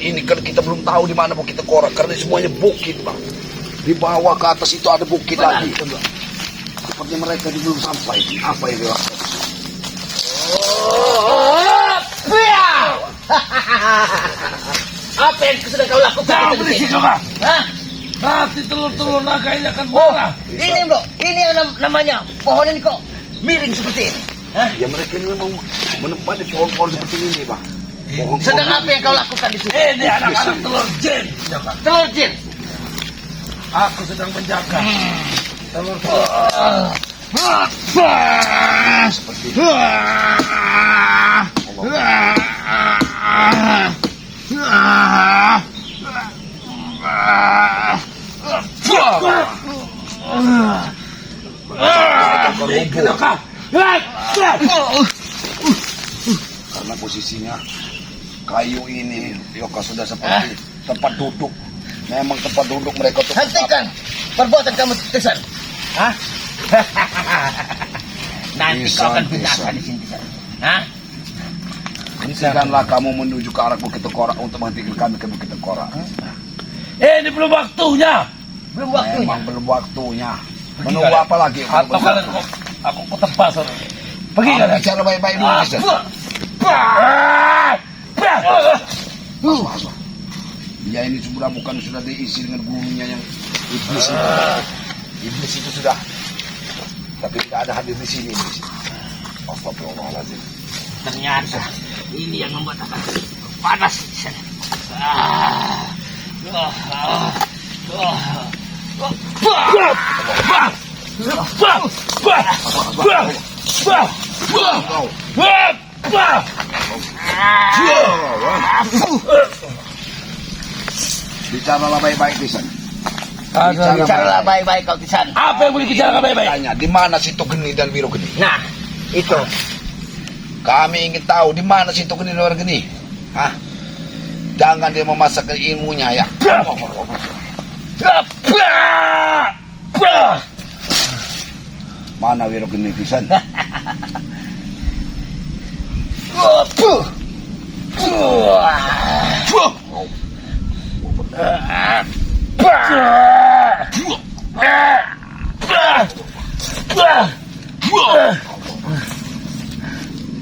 ini kan kita belum tahu di mana Bukit Tengkorak karena semuanya bukit, Bang. Di bawah ke atas itu ada bukit lagi. Seperti mereka belum sampai. Apa yang dilakukan? Apa yang sudah kau lakukan? Berisik juga. Nanti telur-telur naga ini akan marah. Ini bro, ini yang namanya pohon ini kok miring seperti ini. Ya mereka ini memang menempati pohon-pohon seperti ini, Bang. Sedang apa yang kau lakukan di sini? Ini anak-anak telur jin. Telur jin. Aku sedang menjaga telur. Seperti karena posisinya kayu ini Yoka sudah seperti tempat duduk. Memang tempat duduk mereka tuh. Hentikan perbuatan kamu Tisan. Hah? Nanti kau akan binasa di sini Tisan. Hah? Hentikanlah kamu menuju ke arah Bukit Tengkorak untuk menghentikan kami ke Bukit Tengkorak. Ini belum waktunya. Belum waktunya. Memang belum waktunya. Menunggu apa lagi? Atau kalian aku ketebas. Pergi Kamu kalian. bicara baik-baik dulu, Tisan. Dia ini sudah diisi dengan gurunya yang iblis itu. Iblis itu sudah, tapi tidak ada hadir di sini. Astagfirullahaladzim. Ternyata ini yang membuat akan panas di sana. Bicaralah baik-baik, Tisan. Bicaralah baik-baik kau Tisan. Apa yang boleh bicarakan baik-baik? Tanya, di mana Situ Geni dan Wiro Geni? Nah, itu. Kami ingin tahu di mana Situ Geni dan Wiro Geni. Hah? Jangan dia memasakkan ilmunya ya. Mana Wiro Geni, Tisan?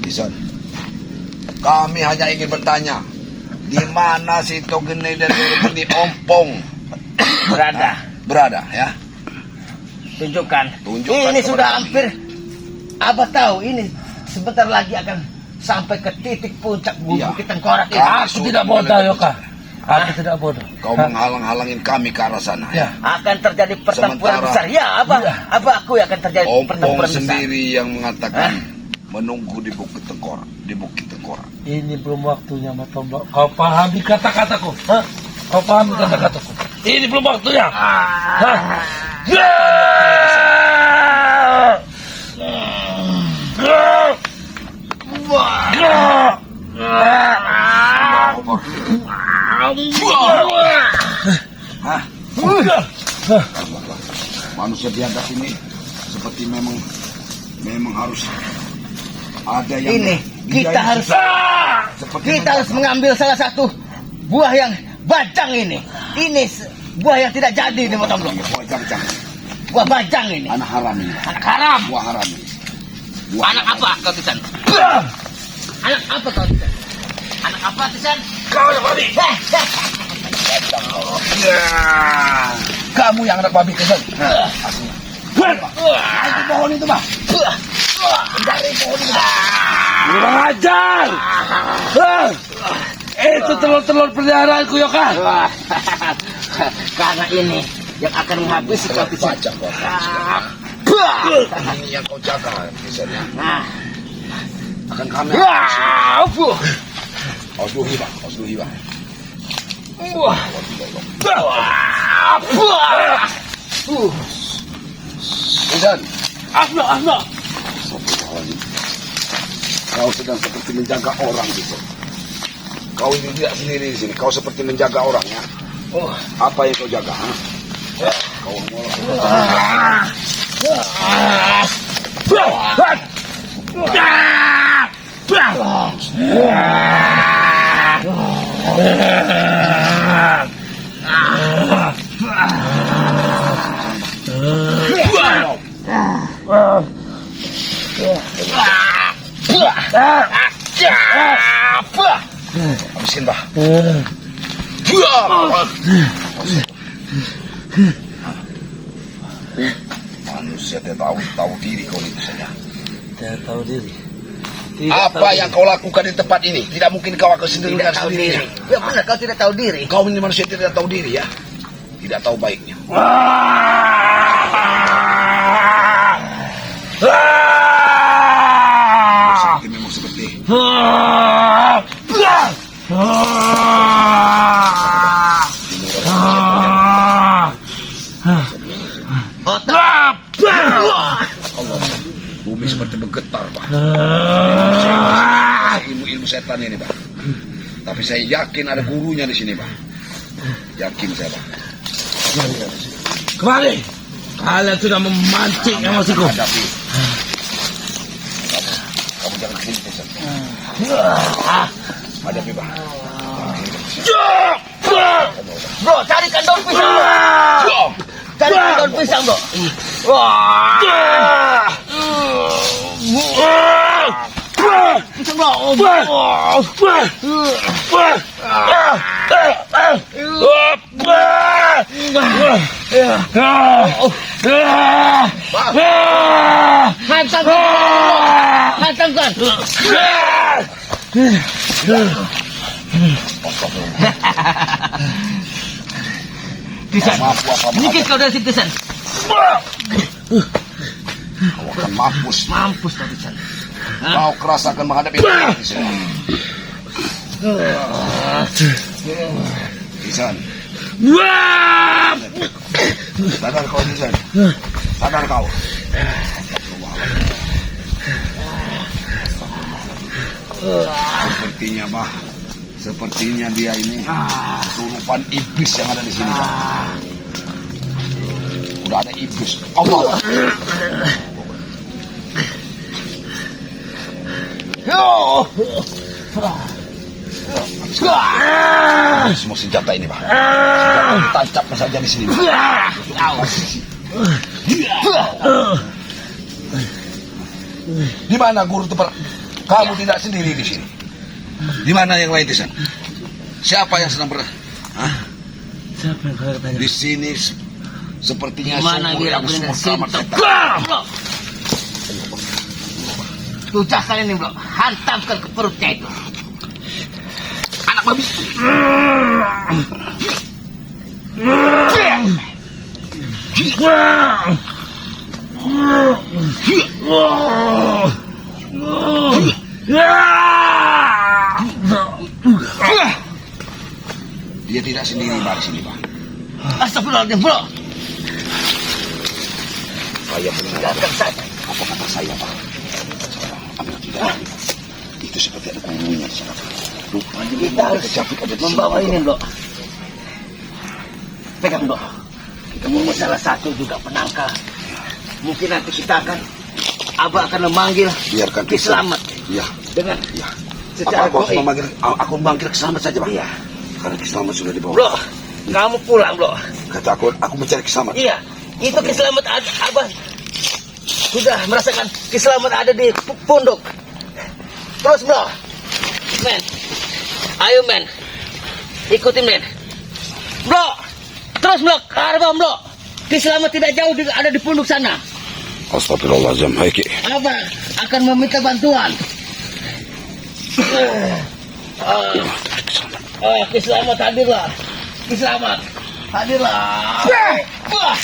Tisan, kami hanya ingin bertanya, di mana Situ Geni dan Wiro Geni ompong berada ya? Tunjukkan. Tunjukkan Ini kepada sudah kami. hampir. Abah tahu ini sebentar lagi akan sampai ke titik puncak Iya. Bukit Tengkorak ini. Aku tidak bodoh, Yoka. Aku tidak bodoh. Kau menghalang-halangin kami ke arah sana ya? Akan terjadi pertempuran Sementara- besar. Ya, Abah. Abah aku akan terjadi Ompong pertempuran besar. sendiri yang mengatakan menunggu di Bukit Tengkorak, Ini belum waktunya, Matombak. Kau pahami kata-kataku? Hah? Kau pahami kata-kataku? Ini belum waktunya. Hah? Hah? Manusia biadab ini seperti memang harus ada yang Ini dia kita yang harus seperti kita harus mengambil salah satu buah yang bajang ini. Ini buah yang tidak jadi nih Matombak. buah jang-jang. Buah bajang ini. Anak haram ini. Anak haram. Buah haram ini. Anak apa kau Tisan? Anak apa kau Tisan? Anak apa Tisan? Kau anak babi. Ya. Kamu yang anak babi Tisan. Itu pohon itu, Bang. Dari pohon itu. Kurang ajar. Itu telur-telur peliharaanku, Yoka. Karena ini yang akan menghabisi kau Tisan. Baca kau. Ini yang kau jaga Tisan ya. Nah, Akan kami Ausduhi, Bang. Ausduhi, Bang. Tisan. Asma. Kau sedang seperti menjaga orang gitu. Kau ini tidak sendiri di sini. Kau seperti menjaga orang ya. Apa yang kau jaga? Ha? Kau mau habisin, bah. Manusia tidak tahu diri kau itu saja. Tidak tahu diri. Apa yang kau lakukan di tempat ini? Tidak mungkin kau akan sendiri Tidak tahu diri. Ya benar, kau tidak tahu diri. Kau ini manusia tidak tahu diri ya. Tidak tahu baiknya. Seperti memang seperti. Otak. Allah, bumi seperti bergetar, Pak. Ilmu setan ini, Pak. Tapi saya yakin ada gurunya di sini, Pak. Yakin saya, Pak. Kembali. Kalian sudah memancing emosiku. Hadapi. Kamu jangan kritis. Hadapi, Pak. Bro, carikan daun pisang, bro. Carikan daun pisang, bro. Pisang, hantamkan. Kisan, sedikit kau dari situ, Kisan. Kau akan mampus. Mampus kau, Kisan. Kau keras akan menghadapi ini di sini. Kisan. Sadar kau, Kisan. Sadar kau. Sepertinya, Bah. Sepertinya dia ini kesurupan iblis yang ada di sini, Bah. Udah ada iblis. Allah. Semua senjata ini, Pak. Tancap saja di sini. Di mana guru tempat? Kamu tidak sendiri di sini. Di mana yang lain di sana? Siapa yang sedang Siapa yang kalian tanya? di sini? Sepertinya Mana sumur dia yang punya sumur kamar sintok? setan. Tucahkan ini, bro. Hantamkan ke perutnya itu. Anak babi. Dia tidak sendiri, Pak, di sini, Pak. Astagfirullahaladzim, bro. Saya mendengarkan saja apa kata saya, Pak. Ambil tidak. Itu seperti ada gurunya di sana. Rupanya Kita harus membawa ini, bro. Pegang, bro. Kita mau salah satu juga penangkal. Mungkin nanti kita akan, Abah akan memanggil Biarkan Ki Selamat Iya. dengan Iya. secara Apa aku goib. aku memanggil Ki Selamat saja, Pak. Iya. Karena Ki Selamat sudah dibawa. Bro, kamu pulang, bro. Kata aku mencari Ki Selamat. Iya, itu Ki Selamat ada, Abah sudah merasakan Ki Selamat ada di pondok. Terus, bro. Men. Ayo, men. Ikutin, men. Bro. Terus, bro. Ke arah bawah, bro. Ki Selamat tidak jauh ada di pondok sana. Astagfirullahaladzim. Hai, Ki. Abah akan meminta bantuan. Ki Selamat hadirlah. Ki Selamat hadirlah. Wah.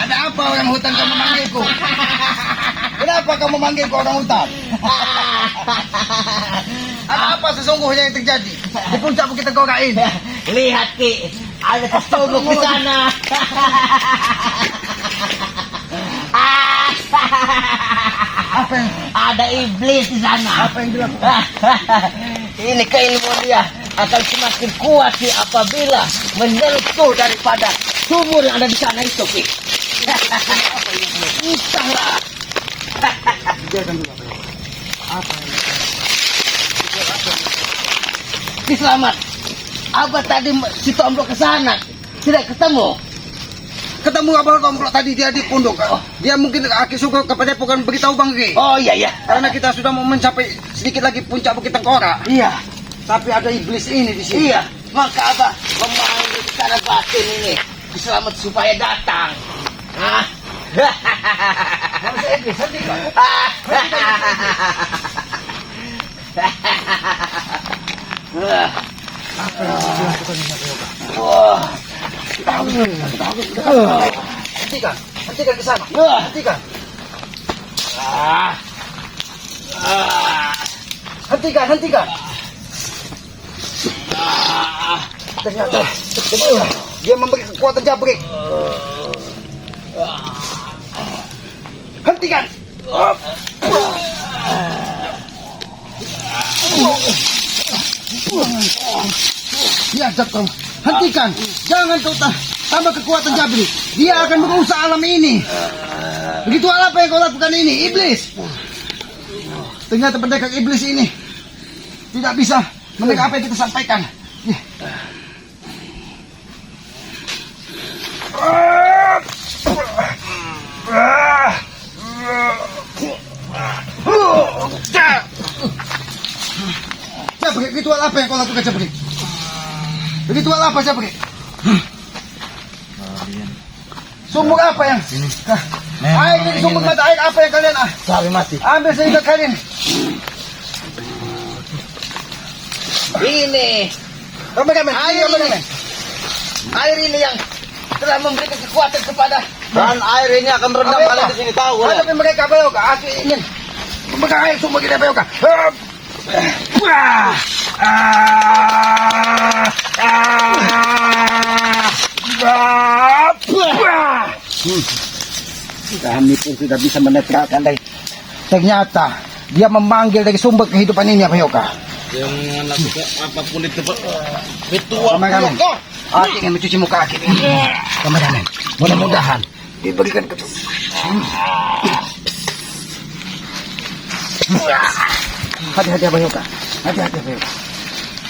Ada apa orang hutan kamu memanggilku? Kenapa kamu memanggilku orang hutan? Ada apa sesungguhnya yang terjadi di puncak Bukit Tengkorak ini? Lihat, Ki, ada kesuluk di sana. Apa yang? Ada iblis di sana. Apa yang dilakukan? Ini keilmuan dia akan semakin kuat sih apabila menyentuh daripada sumur yang ada di sana itu, Ki. Entahlah. Ki Selamat, Abah tadi si Tombro ke sana tidak ketemu. ketemu Abang Tom tadi dia di pondok. Dia mungkin Aki suka kepada bukan beritahu Bang Ki. Oh iya. Karena kita sudah mau mencapai sedikit lagi puncak Bukit Tengkorak. Iya. Tapi ada iblis ini di sini. Iya. Maka Abah memanggil secara batin ini. Selamat supaya datang. Hah? Manusia iblis, hentikan. Wah. Hentikan ke sana. Hentikan. Hentikan. Ternyata dia memberi kekuatan jabrik. Hentikan. Ya, Jabkom. Hentikan. Jangan kau tambah kekuatan jabrik. Dia akan merusak alam ini. Begitu apa yang kau lakukan ini, iblis? Ternyata pendekar iblis ini tidak bisa mendengar apa yang kita sampaikan. Jabrik, ritual apa yang kau lakukan, Jabrik? Ritual apa, Jabrik? Sumber apa yang? Air ini sumber mata air apa yang kalian Sampai mati. ambil sehingga kalian? Ini Kameramen, air ini yang telah memberikan kekuatan kepada. dan air ini akan merendam kalian di sini, tahu? Tapi mereka Bayoka, aku ingin memegang air sumber kita Bayoka. Kami pun sudah bisa menetralkan dari. Ternyata dia memanggil dari sumber kehidupan ini, Bayoka. Yang lakukan apapun itu ritual. Kameramen, aku ingin mencuci muka Aki. Kameramen, mudah-mudahan diberikan hati-hati Bayoka. Hati-hati Bayoka.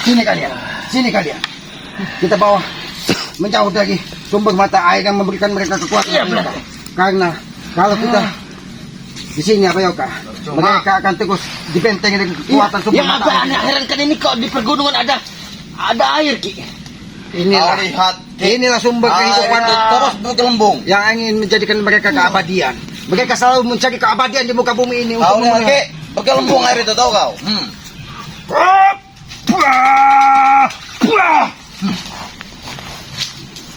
Sini kalian. Kita bawa menjauh dari sumber mata air yang memberikan mereka kekuatan. Karena kalau kita di sini Bayoka, mereka akan terus dibentengi dengan kekuatan sumber Yang mata apa air. aneh herankan ini kok di pergunungan ada air Ki. Inilah sumber kehidupan terus bergelembung. yang ingin menjadikan mereka keabadian. Mereka selalu mencari keabadian di muka bumi ini untuk Bergelembung air itu, tahu kau?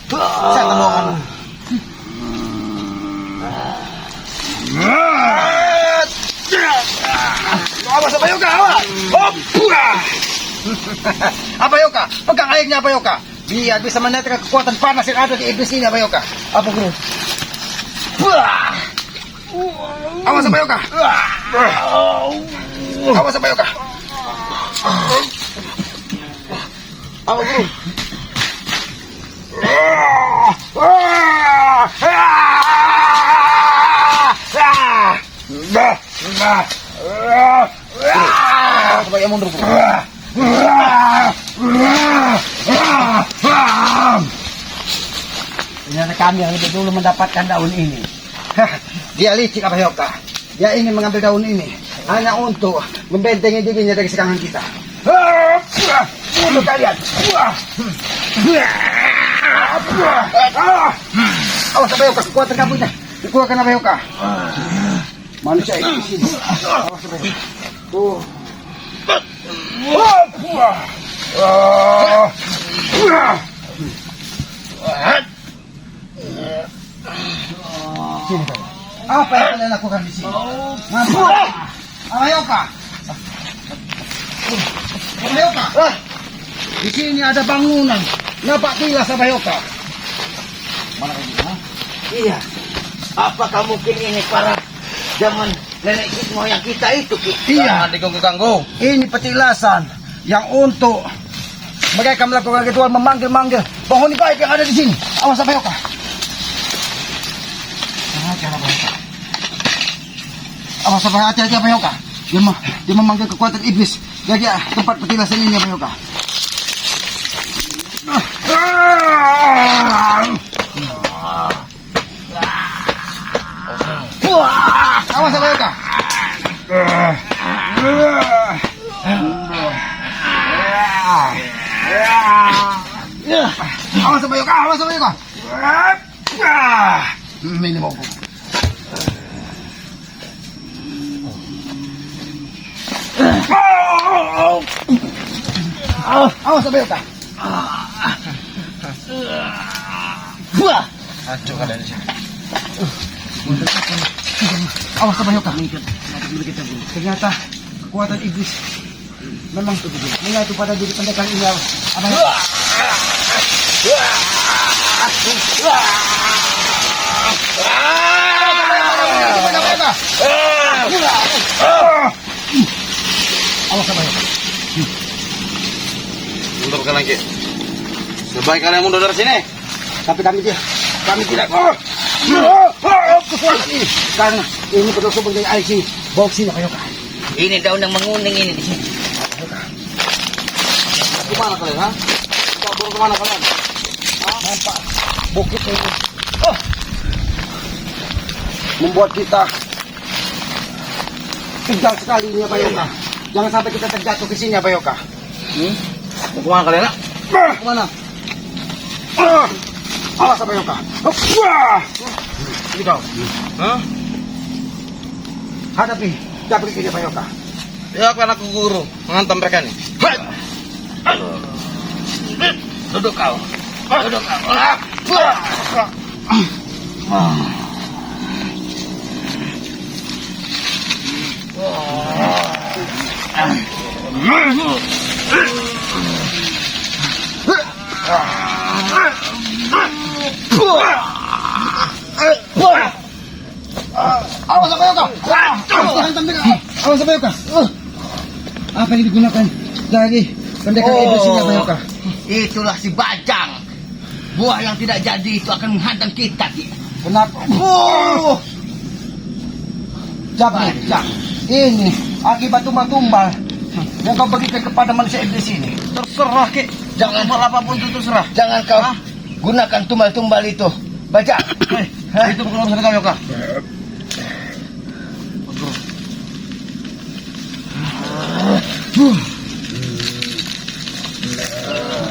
Saya temukan. Awas Bayoka, awas. Bayoka, pegang airnya Bayoka. Biar bisa menetralkan kekuatan panas yang ada di iblis ini Bayoka. Apa guru? Awas Bayoka. Awas Bayoka. Apa guru? Coba yang mundur. Ternyata kami yang lebih dulu mendapatkan daun ini. Dia licik Bayoka. Dia ingin mengambil daun ini hanya untuk membentengi dirinya dari serangan kita. Bunuh kalian. Awas Bayoka, kekuatan kamunya dikeluarkan Bayoka. Manusia itu di sini. Awas Bayoka. Sini kalian. Apa yang kalian lakukan di sini? Bayoka. Bayoka. Di sini ada bangunan. Nampak tilas Bayoka. Mana ini? Iya. Apakah mungkin ini para zaman nenek moyang kita itu Ki? Iya. Diganggu-ganggu. Ini petilasan yang untuk mereka melakukan ritual memanggil-manggil penghuni baik yang ada di sini. Awas Bayoka. Awas hati-hati Bayoka. Dia memanggil kekuatan iblis dari tempat petilasan ini Bayoka. Awas sa bayo ka, awas sa bayo ka. Minimum po. Awas sa bayo ka. Hancur keadaan di sini. Awas sa bayo ka. Ternyata kekuatan iblis memang menyatu pada diri pendekar ini. Abang. Awas sa bayo ka. Mundurkan lagi. Sebaik kalian mundur dari sini. Tapi kami tidak. Karena ini betul-betul menjadi air sini. Bawa ke sini kayo ka. Ini daun yang menguning ini di sini. Kemana kalian, ha? Kabur kemana kalian? Nampak bukit ini. Membuat kita tegang sekali ini Pak Yoka. Jangan sampai kita terjatuh ke sini Pak Yoka. Mau kemana kalian, ha? Kemana? Awas Pak Yoka. Ini kau. Hah? Hadapi jabrik ini Pak Yoka. Ya akan aku guru menghantam mereka nih. Duduk kau. Duduk kau. Awas Pak Yoka. Awas Pak Yoka. Apa yang digunakan dari pendekar iblis ini Pak Yoka? Itulah si Bajang. Buah yang tidak jadi itu akan menghadang kita, Ki. Kenapa? Jabrik, ini akibat tumbal-tumbal yang kau berikan kepada manusia iblis ini. Terserah, Ki. Jangan Tumbal apapun itu terserah. Jangan kau gunakan tumbal-tumbal itu. Bajang. Itu bukan urusan kau, Yoka.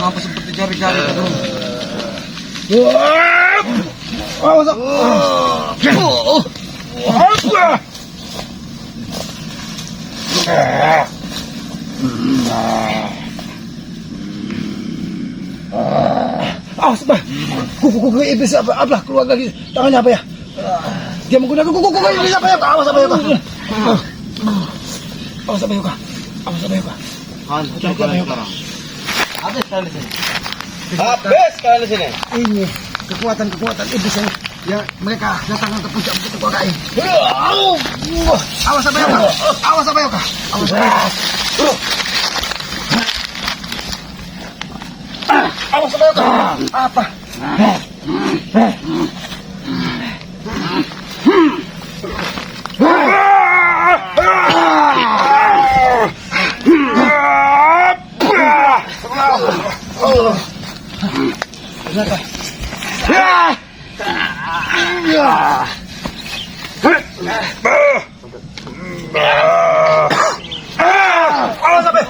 Kenapa seperti jari-jari itu? Awas. Awas, Bah. Kuku iblis apa keluar dari tangannya apa ya? Dia menggunakan kuku iblis apa ya? Awas apa ya, Kak? Awas apa ya, Kak? Awas apa ya, Kak? Hancur kalian sekarang. Habis kalian di sini. Habis kalian di sini. Ini kekuatan iblis yang mereka datang untuk puncak begitu kau Kak. Awas apa ya, Kak? Awas apa ya, Kak? Awas apa ya? Awas apa ya, Kak? Apa? Kenapa? Awas apa ya?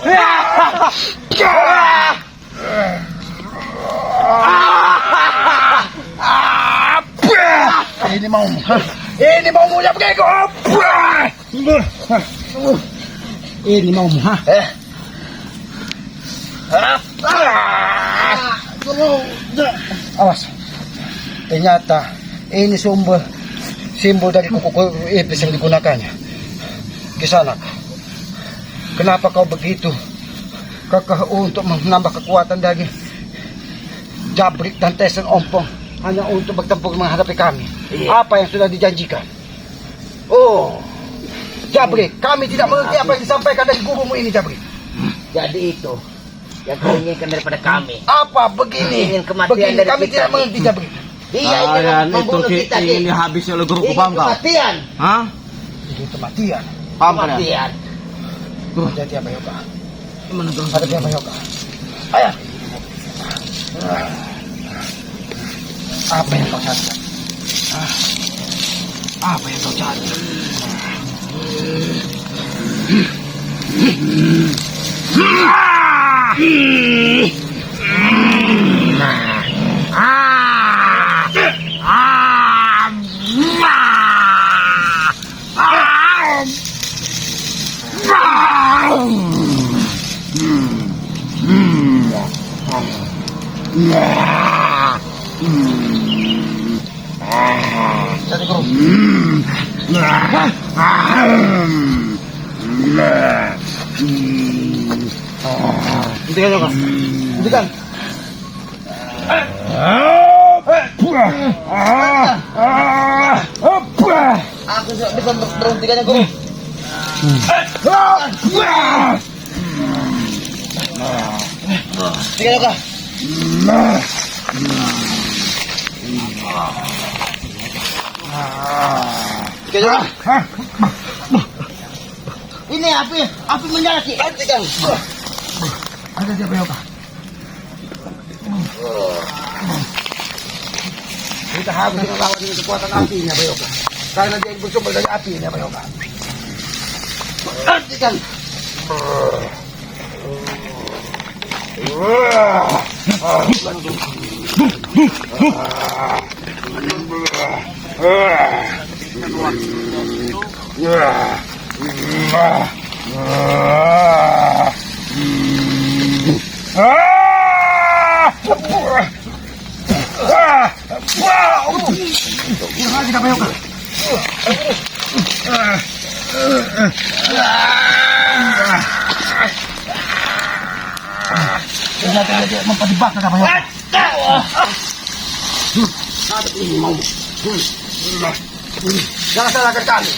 Ini mau ya begitu. Ini mau ha? Awas. Ternyata ini simbol dari kuku iblis yang digunakannya. Kisanak, kenapa kau begitu kekeh untuk menambah kekuatan dari Jabrik dan Tesen Ompong hanya untuk bertempur menghadapi kami? Apa yang sudah dijanjikan? Oh, Jabrik, kami tidak mengerti apa yang disampaikan dari gurumu ini, Jabrik. Jadi itu yang kau inginkan daripada kami. Apa begini? Ingin kematian Begini dari kami kita, tidak Ki. mengerti, Jabrik. Dia ingin membunuh kita, Ki. Ini habis oleh guruku, Ingin paham kau? kematian. Hah? Ini kematian. Paham kalian? Kematian. Hati-hati apa Yoka? Hadapi apa Yoka? Ayo. Apa yang kau cari? Apa yang kau cari? Jadi guru. Hentikan juga. Hentikan. Aku bisa berhentikannya guru. Hentikan juga. Hentikan juga. Ini api menyala ki. Hentikan. Ada dia Bayoka. Kita harus melawan dengan kekuatan apinya Bayoka. Karena dia bersumber dari apinya Bayoka. Hentikan. Kita Bayoka. Ternyata dia memperjebak kita Bayoka. Ini mau. Jangan salahkan kami.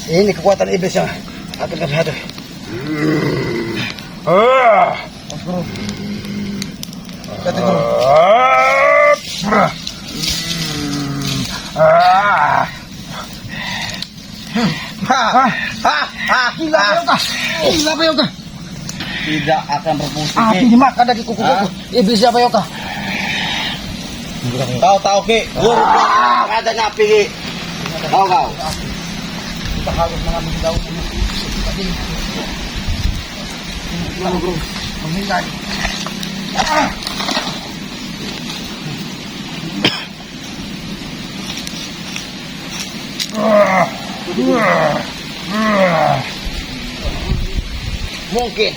Ini kekuatan iblis yang akan kami hadapi. Kata guru. Gila Bayoka. Tidak akan berfungsi. Api dimakan dari kuku-kuku. Iblis ya Bayoka. Tahu Ki, guru katanya api Ki. Tahu kau? Kita harus mengambil daun ini. Lalu bro, menghindari. Mungkin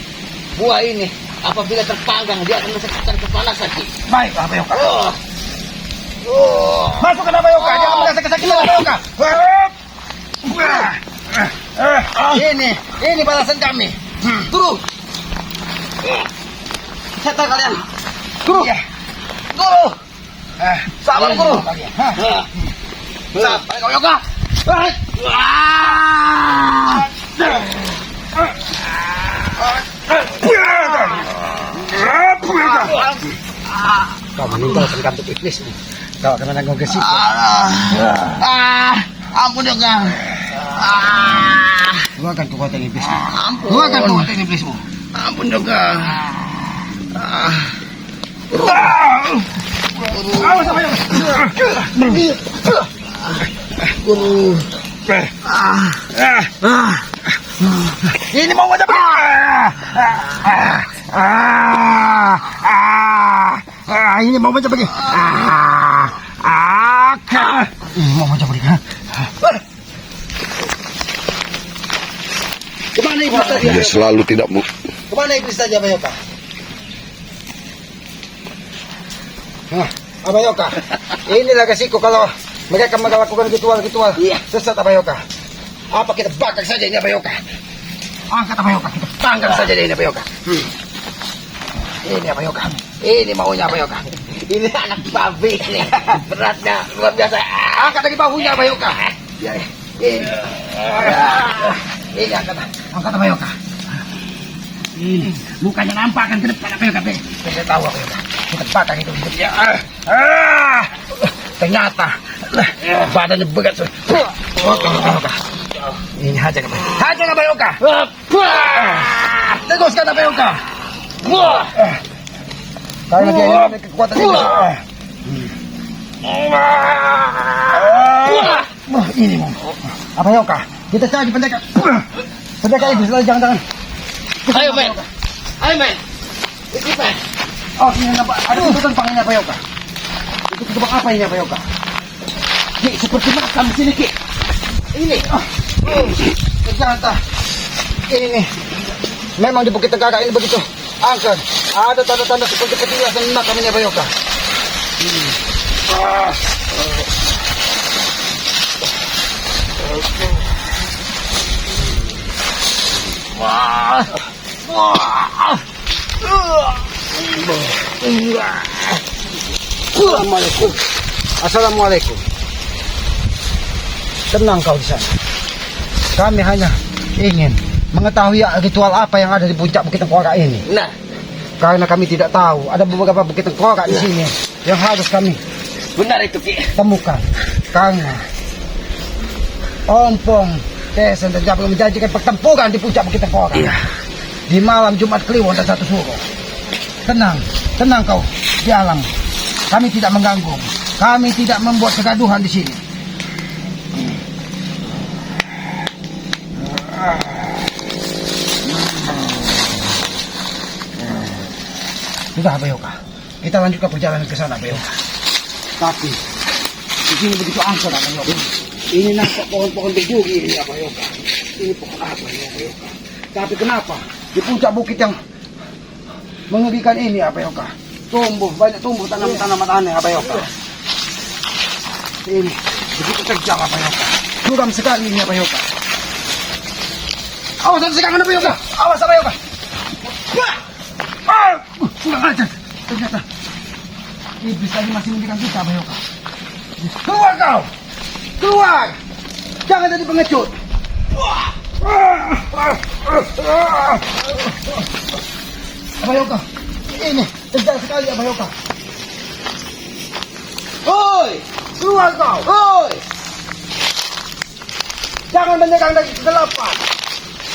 buah ini apabila terpanggang dia akan merasakan kepanasan. Baik, Bayoka. Masuk ke Bayoka, dia akan merasa kesakitan Bayoka. Ini balasan kami. Turun. Setan kalian. Guru. Guru. Sabar guru. Sabar Bayoka. Kau meninggalkan kantuk iblis. Kau akan menanggung resiko. Ampun ya Kang. Keluarkan kekuatan iblismu. Keluarkan kekuatan iblismu. Ampun ya Kang. Awas apa ya? Guru. Ini mau aja ini mau baca pergi. Ini mau baca pergi. Kemana iblis tadi? Dia selalu tidak mau. Kemana iblis tadi Bayoka? Bayoka, inilah resiko kalau mereka melakukan ritual-ritual sesat Bayoka. Apa kita bakar saja ini Bayoka? Angkat Bayoka, kita tangkap saja ini Bayoka. Ini Bayoka, ini maunya Bayoka. Ini anak babi ini, beratnya luar biasa. Angkat dari bahunya Bayoka. Ini angkat Bayoka. Ini mukanya nampakkan ke depan Bayoka. Kita tahu Bayoka, kita bakar itu hidupnya. Ternyata badannya berat. Bayoka. Ini hajar Bayoka. Hajar Bayoka. Teruskan Bayoka. Karena dia ini kekuatan ini. Wah, ini Mom. Abayoka, kita cari pendekar. Pendekar iblis, jangan. Ayo men. Ayo men. Ikut men. Oh, ini ada tuntutan panggilnya Abayoka. Itu tebak apa ini Abayoka? Ki, seperti makam di sini Ki. Ini. Ternyata ini memang di Bukit Tegara ini begitu angker. Ada tanda-tanda seperti petilas dan makam ini Abayoka. Assalamualaikum. Assalamualaikum. Tenang kau di sana. Kami hanya ingin mengetahui ritual apa yang ada di puncak Bukit Tengkorak ini. Nah, Karena kami tidak tahu, ada beberapa Bukit Tengkorak di sini yang harus kami benar itu Ki. temukan. Karena Ompong, Tesen dan Jabal menjanjikan pertempuran di puncak Bukit Tengkorak. Iya. Di malam Jumat Kliwon dan 1 Suro. Tenang kau di alam. Kami tidak mengganggu. Kami tidak membuat kegaduhan di sini. Sudah Abayoka, kita lanjutkan perjalanan ke sana Abayoka. Tapi di sini begitu angker Abayoka. Ini nampak pohon-pohon berduri ini Abayoka. Ini pohon apa ini Abayoka? Tapi kenapa di puncak bukit yang mengerikan ini Abayoka? Banyak tumbuh tanaman-tanaman aneh Abayoka. Ini begitu terjang Abayoka. Suram sekali ini Abayoka. Awas ada serangan Abayoka. Awas Abayoka. Kurang ajar. Ternyata iblis tadi masih memberikan kita Abayoka. Keluar kau. Keluar. Jangan jadi pengecut. Abayoka. Ini terjal sekali Abayoka. Oi, keluar kau. Oi. Jangan menyerang dari kegelapan.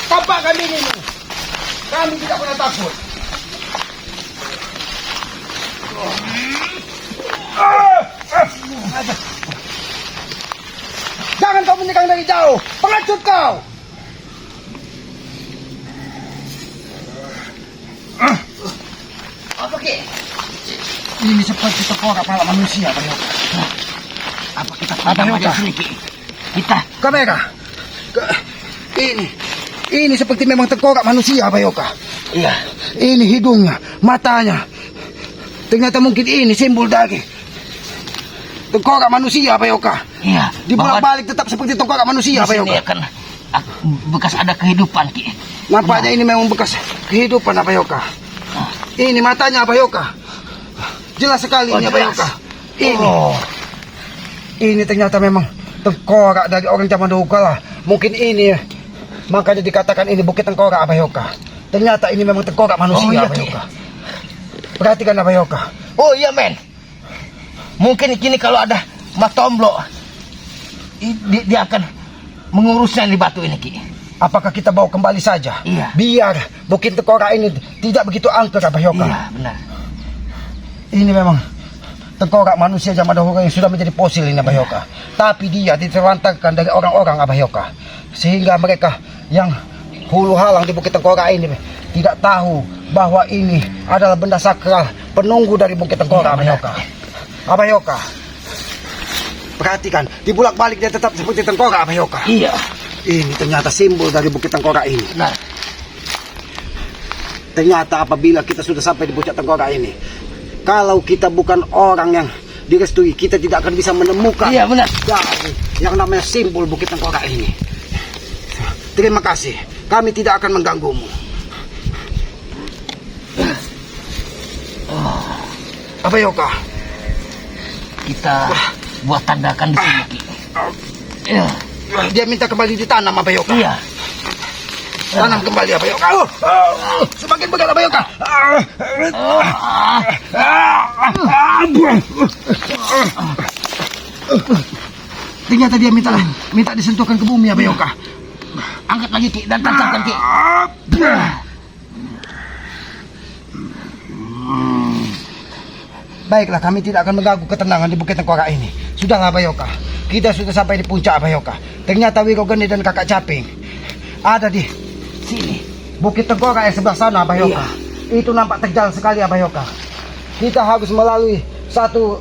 Tampakkan dirimu. Kami tidak pernah takut. Jangan kau menyerang dari jauh. Pengecut kau. Apa Ki? Ini seperti tengkorak kepala manusia Abayoka. Apa kita padam aja sini Ki? Kita. Kamera. Ini seperti memang tengkorak manusia Abayoka. Iya. Ini hidungnya, matanya. Ternyata mungkin ini simbol dari tengkorak manusia Abayoka. Iya. Dibolak-balik tetap seperti tengkorak manusia Di sini Abayoka. akan bekas ada kehidupan Ki. Nampaknya ini memang bekas kehidupan Abayoka. Ini matanya Abayoka. Jelas sekali ini jelas. Abayoka. Ini ternyata memang tengkorak dari orang zaman dahulu kala. Mungkin ini makanya dikatakan ini Bukit Tengkorak Abayoka. Ternyata ini memang tengkorak manusia iya, Abayoka. Perhatikan Abayoka. Oh iya men. Mungkin kini kalau ada Matomblo dia akan mengurusnya di batu ini Ki. Apakah kita bawa kembali saja? Iya. Biar Bukit Tengkorak ini tidak begitu angker Abayoka. Iya benar. Ini memang tengkorak manusia zaman dahulu yang sudah menjadi fosil ini Abayoka. Tapi dia diterlantarkan dari orang-orang Abayoka. Sehingga mereka yang hulu halang di Bukit Tengkorak ini tidak tahu bahwa ini adalah benda sakral penunggu dari Bukit Tengkorak Abayoka. Abayoka, perhatikan, dibulak-balik dia tetap seperti tengkorak Abayoka. Iya. Ini ternyata simbol dari Bukit Tengkorak ini. Nah, Ternyata apabila kita sudah sampai di puncak tengkorak ini, kalau kita bukan orang yang direstui, kita tidak akan bisa menemukan iya benar. dari yang namanya simbol Bukit Tengkorak ini. Terima kasih, kami tidak akan mengganggumu. Abayoka, Kita buat tandakan di sini Ki. Iya. dia minta kembali ditanam Abayoka. Iya. Tanam kembali Abayoka. Semakin berat Abayoka. Ternyata dia minta disentuhkan ke bumi Abayoka. Angkat lagi Ki dan tancapkan Ki. Baiklah, kami tidak akan mengganggu ketenangan di Bukit Tengkorak ini. Sudahlah Bayoka, kita sudah sampai di puncak Bayoka. Ternyata Wirogeni dan kakak Caping ada di sini. Bukit Tengkorak yang sebelah sana Bayoka. Itu nampak terjal sekali Bayoka. Kita harus melalui satu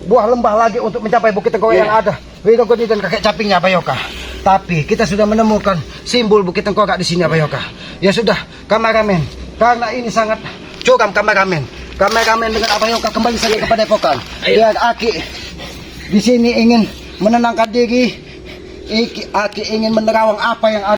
buah lembah lagi untuk mencapai Bukit Tengkorak yang ada Wirogeni dan kakek Capingnya Bayoka. Tapi kita sudah menemukan simbol Bukit Tengkorak di sini Bayoka. Ya sudah, kameramen, karena ini sangat curam kameramen dengan Bayoka kembali saja kepada Pokan. Biar Aki di sini ingin menenangkan diri. Aki ingin menerawang apa yang ada